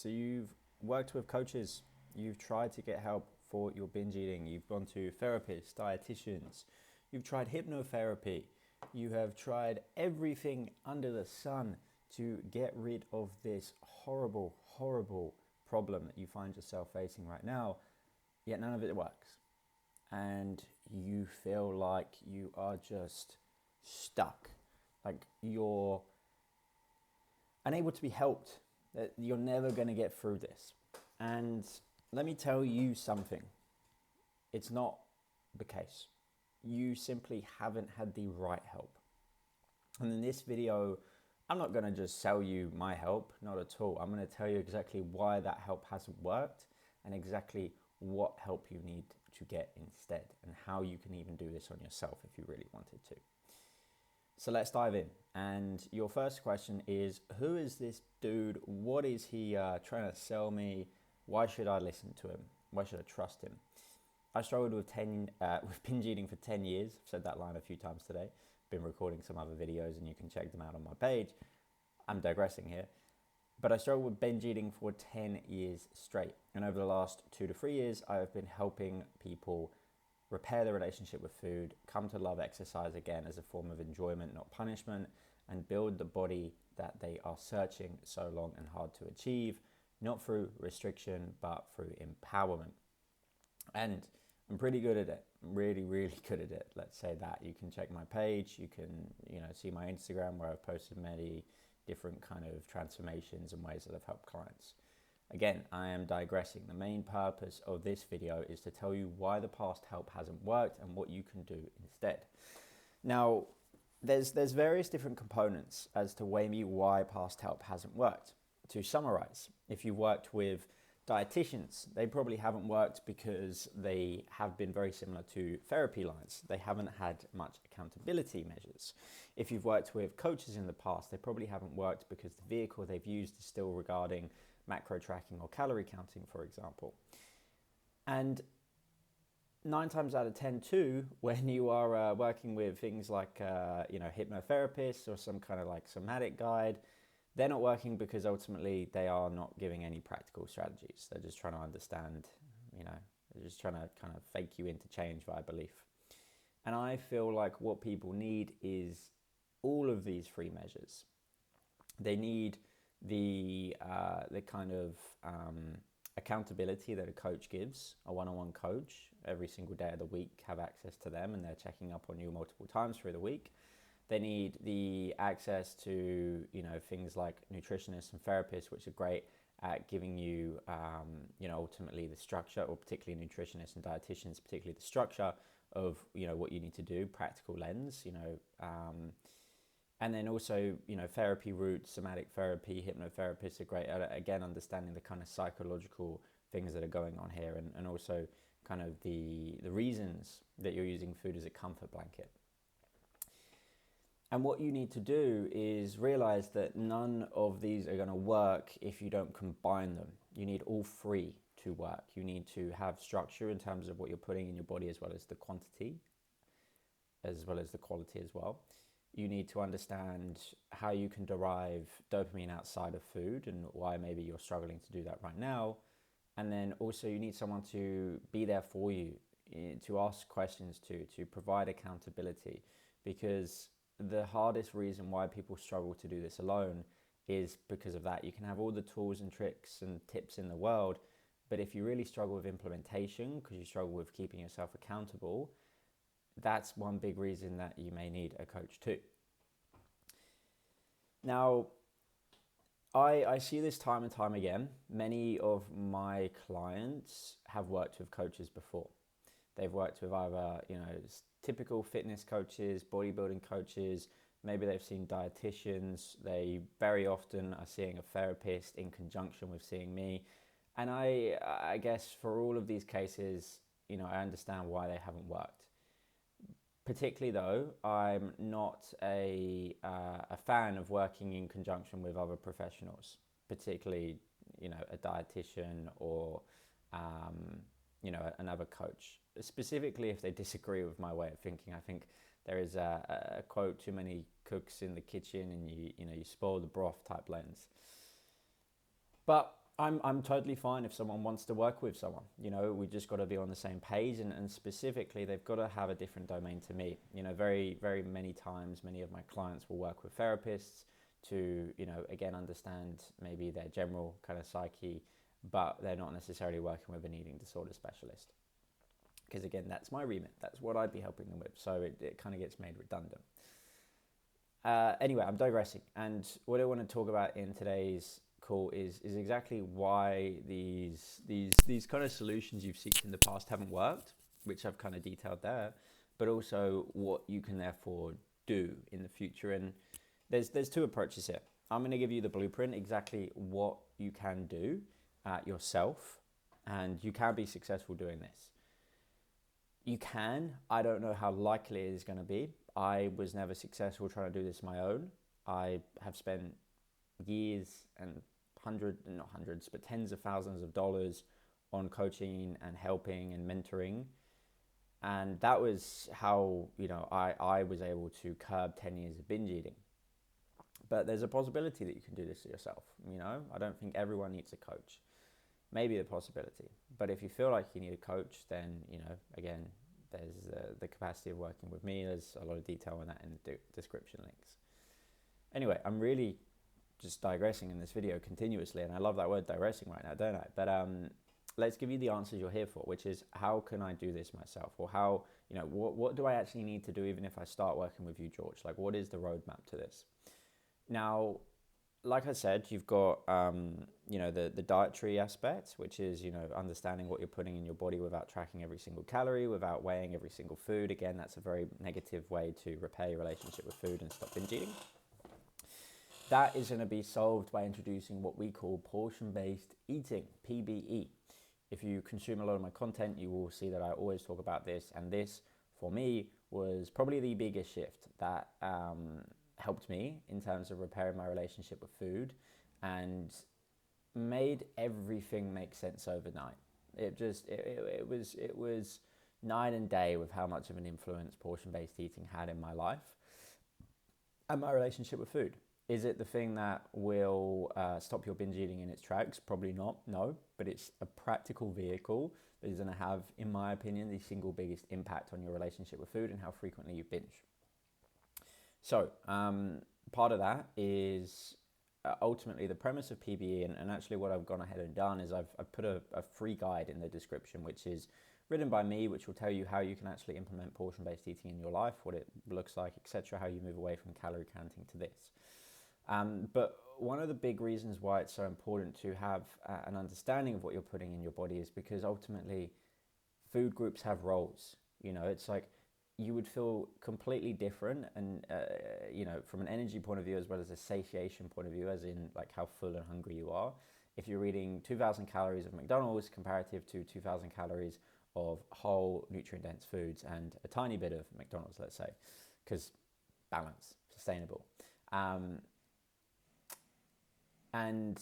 So you've worked with coaches, you've tried to get help for your binge eating, you've gone to therapists, dietitians, you've tried hypnotherapy, you have tried everything under the sun to get rid of this horrible, horrible problem that you find yourself facing right now, yet none of it works. And you feel like you are just stuck, like you're unable to be helped, that you're never going to get through this. And let me tell you something, it's not the case. You simply haven't had the right help. And in this video, I'm not going to just sell you my help, not at all. I'm going to tell you exactly why that help hasn't worked and exactly what help you need to get instead and how you can even do this on yourself if you really wanted to. So let's dive in. And your first question is, who is this dude? What is he trying to sell me? Why should I listen to him? Why should I trust him? I struggled with binge eating for 10 years. I've said that line a few times today. Been recording some other videos and you can check them out on my page. I'm digressing here. But I struggled with binge eating for 10 years straight. And over the last 2 to 3 years, I have been helping people repair their relationship with food, come to love exercise again as a form of enjoyment, not punishment, and build the body that they are searching so long and hard to achieve, not through restriction, but through empowerment. And I'm pretty good at it. I'm really, really good at it. Let's say that. You can check my page. You can, see my Instagram where I've posted many different kind of transformations and ways that I've helped clients. Again, I am digressing. The main purpose of this video is to tell you why the past help hasn't worked and what you can do instead. Now, there's various different components as to maybe why past help hasn't worked. To summarize, if you've worked with dietitians, they probably haven't worked because they have been very similar to therapy lines. They haven't had much accountability measures. If you've worked with coaches in the past, they probably haven't worked because the vehicle they've used is still regarding macro tracking or calorie counting, for example. And 9 times out of 10 too, when you are working with things like hypnotherapists or some kind of like somatic guide, they're not working because ultimately they are not giving any practical strategies. They're just trying to understand, they're just trying to kind of fake you into change via belief. And I feel like what people need is all of these 3 measures. They need the kind of accountability that a coach gives, a one-on-one coach every single day of the week, have access to them and they're checking up on you multiple times through the week. They need the access to, things like nutritionists and therapists, which are great at giving you, ultimately the structure, or particularly nutritionists and dietitians, particularly the structure of, what you need to do, practical lens, and then also, therapy routes, somatic therapy, hypnotherapists are great at, again, understanding the kind of psychological things that are going on here and also kind of the reasons that you're using food as a comfort blanket. And what you need to do is realize that none of these are going to work if you don't combine them. You need all 3 to work. You need to have structure in terms of what you're putting in your body, as well as the quantity, as well as the quality as well. You need to understand how you can derive dopamine outside of food and why maybe you're struggling to do that right now. And then also you need someone to be there for you, to ask questions to provide accountability, because the hardest reason why people struggle to do this alone is because of that. You can have all the tools and tricks and tips in the world, but if you really struggle with implementation because you struggle with keeping yourself accountable, that's one big reason that you may need a coach too. Now, I see this time and time again. Many of my clients have worked with coaches before. They've worked with either, typical fitness coaches, bodybuilding coaches, maybe they've seen dietitians. They very often are seeing a therapist in conjunction with seeing me. And I guess for all of these cases, I understand why they haven't worked. Particularly though, I'm not a fan of working in conjunction with other professionals, particularly, a dietitian or, another coach, specifically if they disagree with my way of thinking. I think there is a quote, too many cooks in the kitchen and you spoil the broth type lens. But I'm totally fine if someone wants to work with someone. We just got to be on the same page, and specifically, they've got to have a different domain to me. Very, very many times, many of my clients will work with therapists to, again, understand maybe their general kind of psyche, but they're not necessarily working with an eating disorder specialist. Because again, that's my remit. That's what I'd be helping them with. So it kind of gets made redundant. Anyway, I'm digressing. And what I want to talk about in today's call is exactly why these kind of solutions you've sought in the past haven't worked, which I've kind of detailed there, but also what you can therefore do in the future. And there's two approaches here. I'm going to give you the blueprint, exactly what you can do yourself, and you can be successful doing this. You can. I don't know how likely it is going to be. I was never successful trying to do this on my own. I have spent years and tens of thousands of dollars on coaching and helping and mentoring. And that was how, I was able to curb 10 years of binge eating. But there's a possibility that you can do this yourself. I don't think everyone needs a coach. Maybe a possibility. But if you feel like you need a coach, then, again, there's the capacity of working with me. There's a lot of detail on that in the description links. Anyway, I'm really just digressing in this video continuously, and I love that word digressing right now, don't I? But let's give you the answers you're here for, which is how can I do this myself? Or how, what do I actually need to do even if I start working with you, George? Like, what is the roadmap to this? Now, like I said, you've got, the dietary aspect, which is, understanding what you're putting in your body without tracking every single calorie, without weighing every single food. Again, that's a very negative way to repair your relationship with food and stop binge eating. That is going to be solved by introducing what we call portion-based eating, PBE. If you consume a lot of my content, you will see that I always talk about this, and this, for me, was probably the biggest shift that helped me in terms of repairing my relationship with food and made everything make sense overnight. It was night and day with how much of an influence portion-based eating had in my life and my relationship with food. Is it the thing that will stop your binge eating in its tracks? Probably not, no, but it's a practical vehicle that is going to have, in my opinion, the single biggest impact on your relationship with food and how frequently you binge. So part of that is ultimately the premise of PBE, and actually what I've gone ahead and done is I've put a free guide in the description, which is written by me, which will tell you how you can actually implement portion-based eating in your life, what it looks like, etc., how you move away from calorie counting to this. But one of the big reasons why it's so important to have an understanding of what you're putting in your body is because ultimately food groups have roles. It's like you would feel completely different and, from an energy point of view as well as a satiation point of view, as in like how full and hungry you are, if you're eating 2,000 calories of McDonald's comparative to 2,000 calories of whole nutrient-dense foods and a tiny bit of McDonald's, let's say, because balance, sustainable. And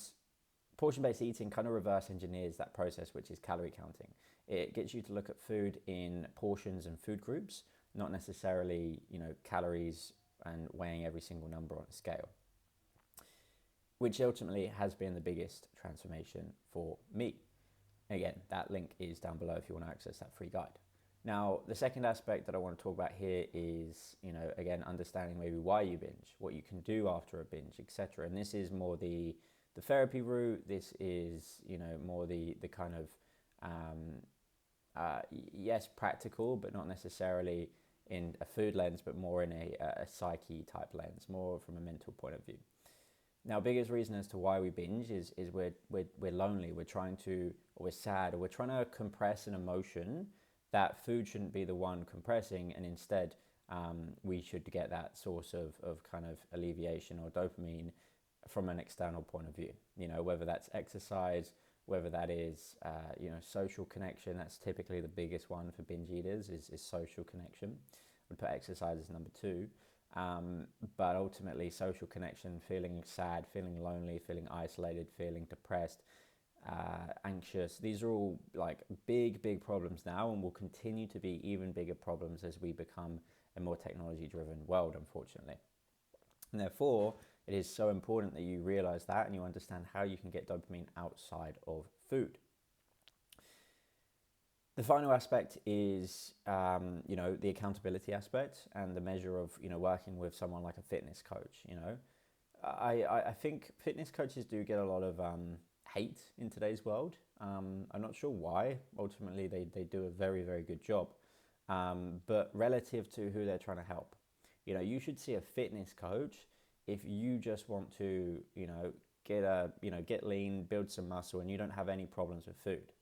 portion-based eating kind of reverse engineers that process, which is calorie counting. It gets you to look at food in portions and food groups, not necessarily, calories and weighing every single number on a scale, which ultimately has been the biggest transformation for me. Again, that link is down below if you want to access that free guide. Now, the second aspect that I want to talk about here is, again, understanding maybe why you binge, what you can do after a binge, etc. And this is more the therapy route. This is, more the kind of, yes, practical, but not necessarily in a food lens, but more in a psyche type lens, more from a mental point of view. Now, biggest reason as to why we binge is we're lonely, we're sad, or we're trying to compress an emotion that food shouldn't be the one compressing, and instead we should get that source of kind of alleviation or dopamine from an external point of view. Whether that's exercise, whether that is social connection. That's typically the biggest one for binge eaters is social connection. We'd put exercise as number 2. But ultimately social connection, feeling sad, feeling lonely, feeling isolated, feeling depressed, anxious. These are all like big problems now, and will continue to be even bigger problems as we become a more technology driven world, unfortunately. And therefore, It is so important that you realize that and you understand how you can get dopamine outside of food. The final aspect is, the accountability aspect and the measure of, working with someone like a fitness coach. I think fitness coaches do get a lot of hate in today's world. I'm not sure why. Ultimately, they do a very, very good job. But relative to who they're trying to help, you should see a fitness coach if you just want to, get lean, build some muscle, and you don't have any problems with food.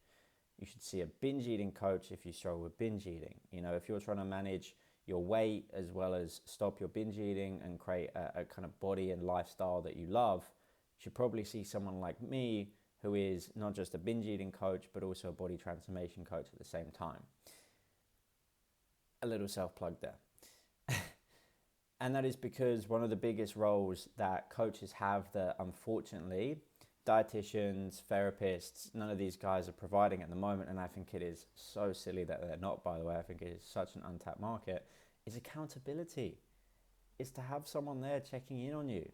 You should see a binge eating coach if you struggle with binge eating. If you're trying to manage your weight as well as stop your binge eating and create a kind of body and lifestyle that you love, you should probably see someone like me who is not just a binge eating coach, but also a body transformation coach at the same time. A little self-plug there. And that is because one of the biggest roles that coaches have that unfortunately dietitians, therapists, none of these guys are providing at the moment, and I think it is so silly that they're not, by the way. I think it is such an untapped market, is accountability. Is to have someone there checking in on you,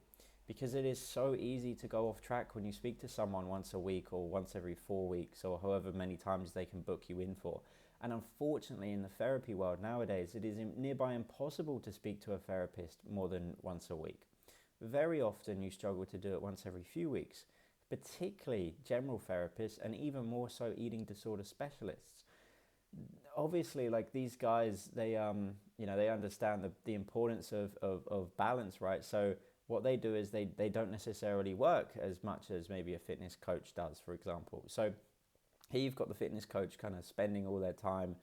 because it is so easy to go off track when you speak to someone once a week or once every 4 weeks or however many times they can book you in for. And unfortunately, in the therapy world nowadays, it is nearby impossible to speak to a therapist more than once a week. Very often you struggle to do it once every few weeks, particularly general therapists and even more so eating disorder specialists. Obviously, like these guys, they understand the importance of balance, right? So what they do is they don't necessarily work as much as maybe a fitness coach does, for example. So here you've got the fitness coach kind of spending all their time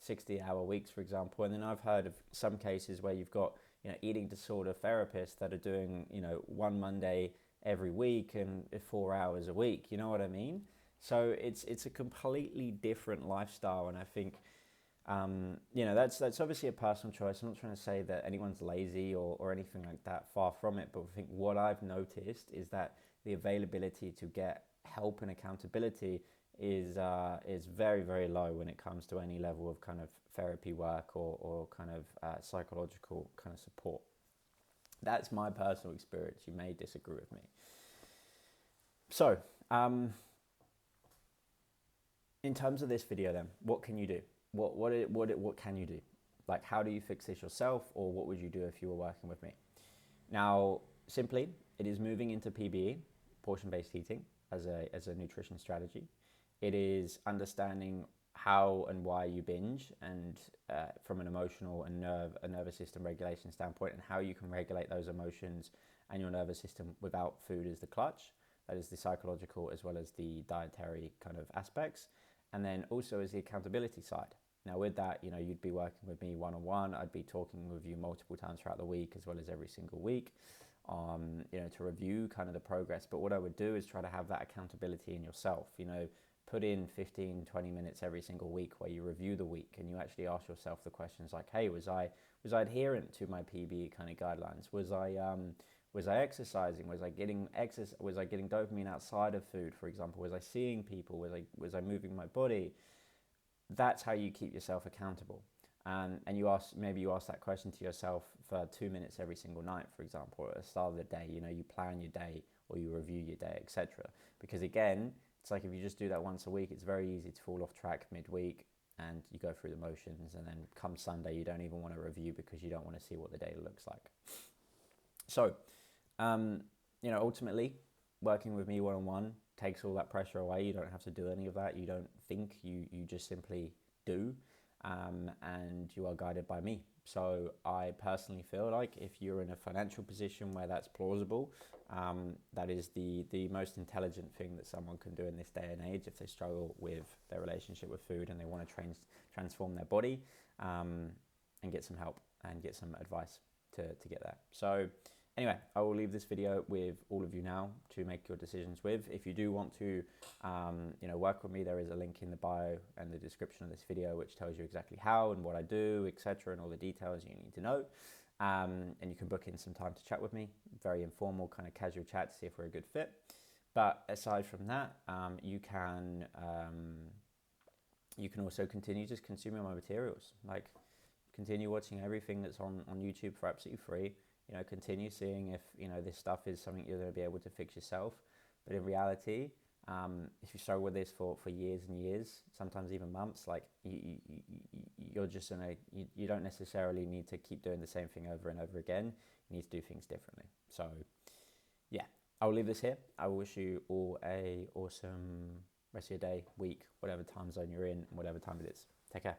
60-hour weeks, for example. And then I've heard of some cases where you've got, eating disorder therapists that are doing, one Monday every week and 4 hours a week. You know what I mean? So it's a completely different lifestyle. And I think, that's obviously a personal choice. I'm not trying to say that anyone's lazy or anything like that, far from it. But I think what I've noticed is that the availability to get help and accountability is very, very low when it comes to any level of kind of therapy work or kind of psychological kind of support. That's my personal experience. You may disagree with me. So, in terms of this video then, what can you do? What can you do? Like, how do you fix this yourself, or what would you do if you were working with me? Now, simply, it is moving into PBE, portion-based eating, as a nutrition strategy. It is understanding how and why you binge, and from an emotional and nervous system regulation standpoint, and how you can regulate those emotions and your nervous system without food as the clutch. That is the psychological as well as the dietary kind of aspects. And then also is the accountability side. Now with that, you'd be working with me one-on-one. I'd be talking with you multiple times throughout the week as well as every single week, to review kind of the progress. But what I would do is try to have that accountability in yourself, put in 15, 20 minutes every single week where you review the week and you actually ask yourself the questions like, hey, was I adherent to my PBE kind of guidelines? Was I exercising? Was I getting dopamine outside of food, for example? Was I seeing people? Was I moving my body? That's how you keep yourself accountable. And you ask that question to yourself for 2 minutes every single night, for example, at the start of the day. You plan your day or you review your day, etc. Because again, it's like if you just do that once a week, it's very easy to fall off track midweek and you go through the motions, and then come Sunday, you don't even want to review because you don't want to see what the day looks like. So, ultimately, working with me one-on-one takes all that pressure away. You don't have to do any of that. You don't think, you just simply do, and you are guided by me. So I personally feel like if you're in a financial position where that's plausible, that is the most intelligent thing that someone can do in this day and age if they struggle with their relationship with food and they want to transform their body, and get some help and get some advice to get there. So anyway, I will leave this video with all of you now to make your decisions with. If you do want to work with me, there is a link in the bio and the description of this video which tells you exactly how and what I do, etc., and all the details you need to know. And you can book in some time to chat with me. Very informal, kind of casual chat to see if we're a good fit. But aside from that, you can also continue just consuming my materials. Like, continue watching everything that's on YouTube for absolutely free. continue seeing if, this stuff is something you're going to be able to fix yourself. But in reality, if you struggle with this for years and years, sometimes even months, like you're just you don't necessarily need to keep doing the same thing over and over again. You need to do things differently. So yeah, I'll leave this here. I wish you all a awesome rest of your day, week, whatever time zone you're in, whatever time it is. Take care.